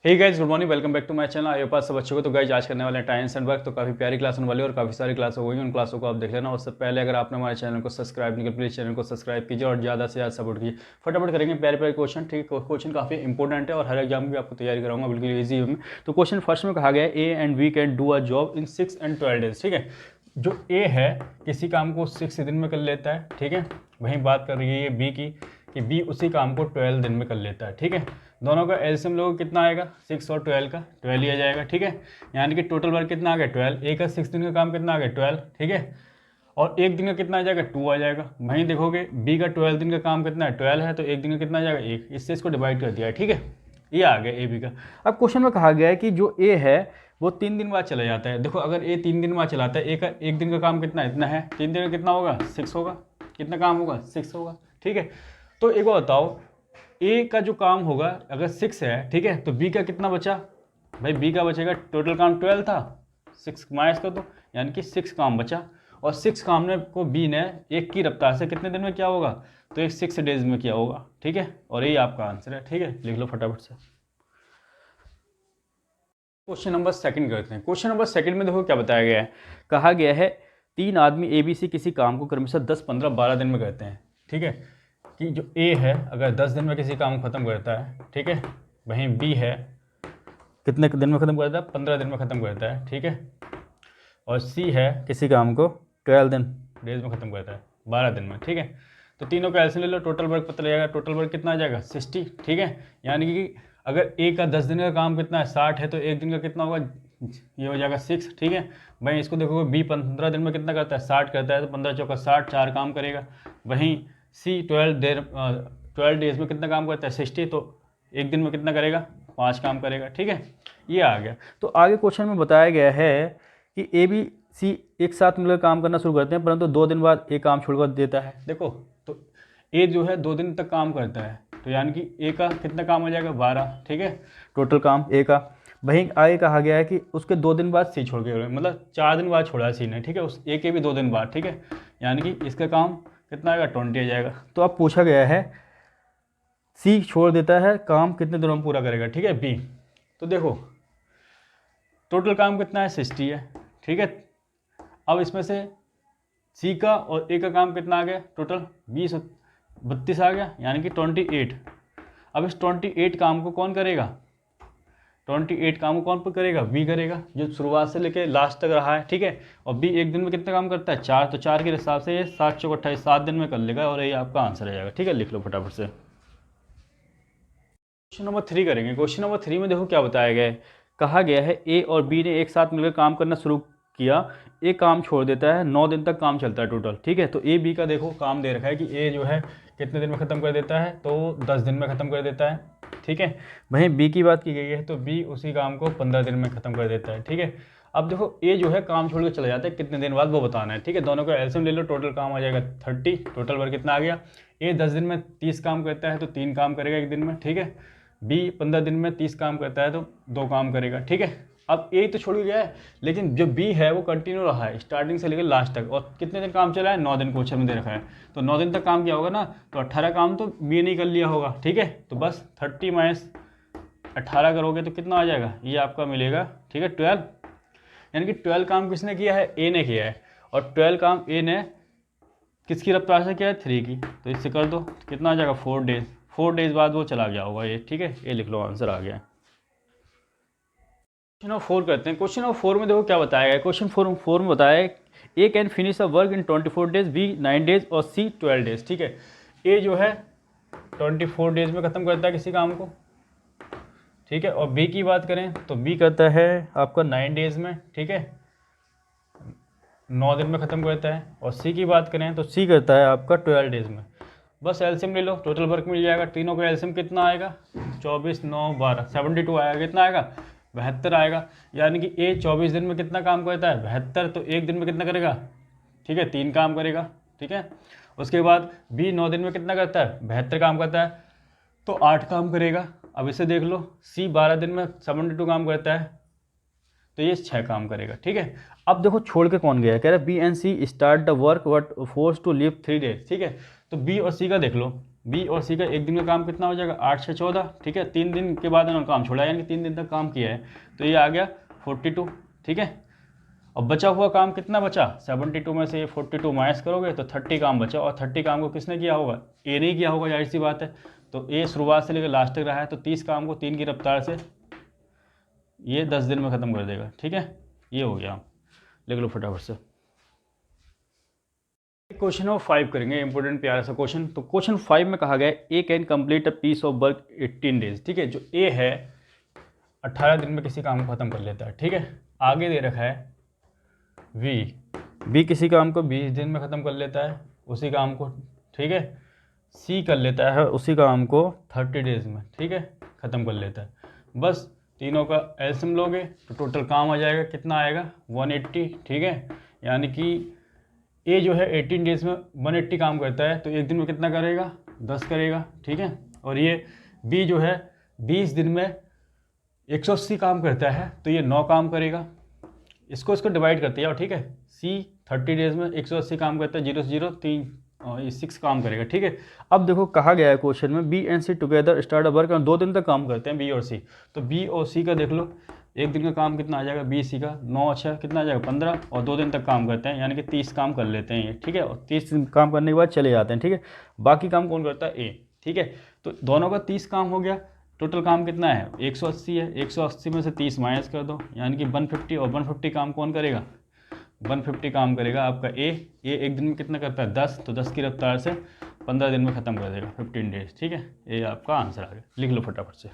Hey guys, good morning, welcome back to my channel. आइए पास सब बच्चों को तो गाइस आज करने वाले हैं टाइम्स एंड वर्क। तो काफ़ी प्यारी क्लास होने वाली है और काफ़ी सारी क्लास हो गई, उन क्लासों को आप देख लेना। उससे पहले अगर आपने हमारे चैनल को सब्सक्राइब नहीं किया, प्लीज़ चैनल को सब्सक्राइब कीजिए और ज़्यादा से ज़्यादा सपोर्ट कीजिए। फटाफट करेंगे प्यारे प्यारे क्वेश्चन। ठीक है, क्वेश्चन काफ़ी इंपॉर्टेंट है और हर एग्जाम की आपको तैयारी कराऊंगा बिल्कुल ईजी में। तो क्वेश्चन फर्स्ट में कहा गया है A and B can do a job in 6 and 12 days। ठीक है, जो ए है किसी काम को 6 दिन में कर लेता है। ठीक है, वहीं बात कर रही है ये बी की कि बी उसी काम को 12 दिन में कर लेता है। ठीक है, दोनों का एलसीएम लोग कितना आएगा, 6 और 12 का 12 ही आ जाएगा। ठीक है, यानी कि टोटल वर्क कितना आ गया 12। ए का 6 दिन का काम कितना आ गया 12। ठीक है, और एक दिन का कितना आ जाएगा 2 आ जाएगा। वहीं देखोगे बी का 12 दिन का काम कितना है 12 है, तो एक दिन का कितना आ जाएगा 1। इससे इसको डिवाइड कर दिया है। ठीक है, ये आ गया ए बी का। अब क्वेश्चन में कहा गया है कि जो ए है वो 3 दिन बाद चला जाता है। देखो अगर ए 3 दिन बाद चलाता है, ए का एक दिन का काम कितना है, इतना है, 3 दिन का कितना होगा 6 होगा। कितना काम होगा 6 होगा। ठीक है, तो एक बार बताओ, ए का जो काम होगा अगर 6 है, ठीक है, तो बी का कितना बचा भाई, बी का बचेगा, टोटल काम 12 था, 6 माइनस कर दो, यानी कि 6 काम बचा। और 6 काम ने को बी ने एक की रफ्तार से कितने दिन में किया होगा, तो एक 6 डेज में किया होगा। ठीक है, और यही आपका आंसर है। ठीक है, लिख लो फटाफट से। क्वेश्चन नंबर सेकंड करते हैं। क्वेश्चन नंबर सेकंड में देखो क्या बताया गया है। कहा गया है 3 आदमी ए बी सी किसी काम को क्रमशः 10, 15, 12 दिन में करते हैं। ठीक है, कि जो ए है अगर 10 दिन में किसी काम को ख़त्म करता है, ठीक है, वहीं बी है कितने दिन में ख़त्म करता है, 15 दिन में ख़त्म करता है। ठीक है, और सी है किसी काम को 12 डेज में ख़त्म करता है, 12 दिन में। ठीक है, तो तीनों का एलसीएम ले लो, टोटल वर्क पता लगेगा। टोटल वर्क कितना आ जाएगा 60। ठीक है, यानी कि अगर ए का 10 दिन का काम कितना है 60 है, तो एक दिन का कितना होगा, ये हो जाएगा 6। ठीक है, भाई इसको देखोगे बी 15 दिन में कितना करता है 60 करता है, तो 15 चौका 60, 4 काम करेगा। वहीं सी 12 डेज में कितना काम करता है 60, तो एक दिन में कितना करेगा 5 काम करेगा। ठीक है, ये आ गया। तो आगे क्वेश्चन में बताया गया है कि ए बी सी एक साथ मिलकर काम करना शुरू करते हैं, परंतु 2 दिन बाद ए काम छोड़कर देता है। देखो तो ए जो है 2 दिन तक काम करता है, तो यानी कि ए का कितना काम हो जाएगा 12। ठीक है, टोटल काम ए का। वहीं आगे कहा गया है कि उसके 2 दिन बाद सी छोड़ के, मतलब 4 दिन बाद छोड़ा सी ने। ठीक है, उस ए के भी 2 दिन बाद। ठीक है, यानी कि इसका काम कितना आएगा 20 आ जाएगा। तो अब पूछा गया है सी छोड़ देता है, काम कितने दिनों में पूरा करेगा। ठीक है, बी, तो देखो टोटल काम कितना है 60 है। ठीक है, अब इसमें से सी का और ए का काम कितना आ गया, टोटल 32 आ गया, यानी कि 28। अब इस 28 काम को कौन करेगा, 28 काम को कौन करेगा, बी करेगा, जो शुरुआत से लेके लास्ट तक रहा है। ठीक है, और बी एक दिन में कितना काम करता है 4, तो 4 के हिसाब से ये 7 चौक 28, 7 दिन में कर लेगा, और ये आपका आंसर आ जाएगा। ठीक है, लिख लो फटाफट से। क्वेश्चन नंबर 3 करेंगे। क्वेश्चन नंबर 3 में देखो क्या बताया गया है। कहा गया है ए और बी ने एक साथ मिलकर काम करना शुरू किया, ए काम छोड़ देता है, 9 दिन तक काम चलता है टोटल। ठीक है, तो ए बी का देखो काम दे रखा है कि ए जो है कितने दिन में ख़त्म कर देता है, तो 10 दिन में ख़त्म कर देता है। ठीक है, वहीं बी की बात की गई है, तो बी उसी काम को 15 दिन में ख़त्म कर देता है। ठीक है, अब देखो ए जो है काम छोड़ के चला जाता है, कितने दिन बाद वो बताना है। ठीक है, दोनों का एलसीएम ले लो, टोटल काम आ जाएगा 30। टोटल वर्क कितना आ गया, ए 10 दिन में 30 काम करता है, तो 3 काम करेगा एक दिन में। ठीक है, बी 15 दिन में 30 काम करता है, तो 2 काम करेगा। ठीक है, अब ए तो छोड़ गया है, लेकिन जो बी है वो कंटिन्यू रहा है स्टार्टिंग से लेकर लास्ट तक। और कितने दिन काम चला है 9 दिन, क्वेश्चन में दे रखा है, तो 9 दिन तक काम किया होगा ना, तो 18 काम तो बी ने कर लिया होगा। ठीक है, तो बस 30 माइनस 18 करोगे तो कितना आ जाएगा, ये आपका मिलेगा। ठीक है, 12, यानी कि 12 काम किसने किया है, ए ने किया है, और 12 काम ए ने किसकी रफ्तार से किया है 3 की, तो इससे कर दो तो कितना आ जाएगा 4 डेज। 4 डेज बाद वो चला गया होगा ये। ठीक है, ये लिख लो, आंसर आ गया। क्वेश्चन नंबर 4 करते हैं। क्वेश्चन नंबर 4 में देखो क्या बताया गया। क्वेश्चन 4 में बताया है A can finish a work in 24 days, B 9 days और सी 12 डेज। ठीक है, ए जो है 24 डेज में ख़त्म करता है किसी काम को। ठीक है, और बी की बात करें तो बी करता है आपका 9 डेज में। ठीक है, 9 दिन में ख़त्म करता है। और सी की बात करें तो सी करता है आपका 12 डेज में। बस एलसीएम ले लो, टोटल वर्क मिल जाएगा। तीनों का एलसीएम कितना आएगा, 24, 9, 12, 72 आएगा। कितना आएगा 72 आएगा, यानी कि ए 24 दिन में कितना काम करता है 72, तो एक दिन में कितना करेगा, ठीक है 3 काम करेगा। ठीक है, उसके बाद बी 9 दिन में कितना करता है 72 काम करता है, तो 8 काम करेगा। अब इसे देख लो, सी 12 दिन में 72 काम करता है, तो ये 6 काम करेगा। ठीक है, अब देखो छोड़ के कौन गया है, कह रहा है B and C start the work but force to leave 3 days. ठीक है, तो बी और सी का देख लो, बी और सी का एक दिन का काम कितना हो जाएगा, 8 6 14, ठीक है। 3 दिन के बाद उन्होंने काम छोड़ा, यानी कि 3 दिन तक काम किया है, तो ये आ गया 42, ठीक है। अब बचा हुआ काम कितना बचा, 72 में से ये 42 माइनस करोगे तो 30 काम बचा, और 30 काम को किसने किया होगा, ए ने किया होगा, जाहिर सी बात है। तो ए शुरुआत से लेकर लास्ट तक रहा है, तो 30 काम को 3 की रफ्तार से ये 10 दिन में ख़त्म कर देगा, ठीक है। ये हो गया, लिख लो फटाफट से। क्वेश्चन नंबर 5 करेंगे, इंपॉर्टेंट प्यारा सा क्वेश्चन। तो क्वेश्चन 5 में कहा गया है A can complete a piece of work 18 days, ठीक है। जो ए है 18 दिन में किसी काम को ख़त्म कर लेता है, ठीक है। आगे दे रखा है बी किसी काम को 20 दिन में ख़त्म कर लेता है उसी काम को, ठीक है। सी कर लेता है उसी काम को 30 डेज में, ठीक है, ख़त्म कर लेता है। बस तीनों का एलसीएम लोगे तो टोटल काम आ जाएगा, कितना आएगा 180, ठीक है। यानी कि ए जो है 18 डेज में 180 काम करता है, तो एक दिन में कितना करेगा, 10 करेगा, ठीक है। और ये बी जो है 20 दिन में 180 काम करता है, तो ये 9 काम करेगा। इसको डिवाइड करते जाओ, ठीक है। सी 30 डेज में 180 काम करता है, 0 से 0 3 और ये 6 काम करेगा, ठीक है। अब देखो कहा गया है क्वेश्चन में B and C together start a work, 2 दिन तक काम करते हैं बी और सी। तो बी और सी का देख लो, एक दिन का काम कितना आ जाएगा, बी सी का 9 अच्छा कितना आ जाएगा 15, और 2 दिन तक काम करते हैं, यानी कि 30 काम कर लेते हैं ये, ठीक है। और 30 काम करने के बाद चले जाते हैं, ठीक है। बाकी काम कौन करता है, ए, ठीक है। तो दोनों का 30 काम हो गया, टोटल काम कितना है 180 है, 180 में से 30 माइनस कर दो, यानी कि 150, और 150 काम कौन करेगा, 150 काम करेगा आपका ए एक दिन में कितना करता है 10, तो 10 की रफ्तार से 15 दिन में ख़त्म कर देगा 15 डेज, ठीक है। ये आपका आंसर आ गया, लिख लो फटाफट से।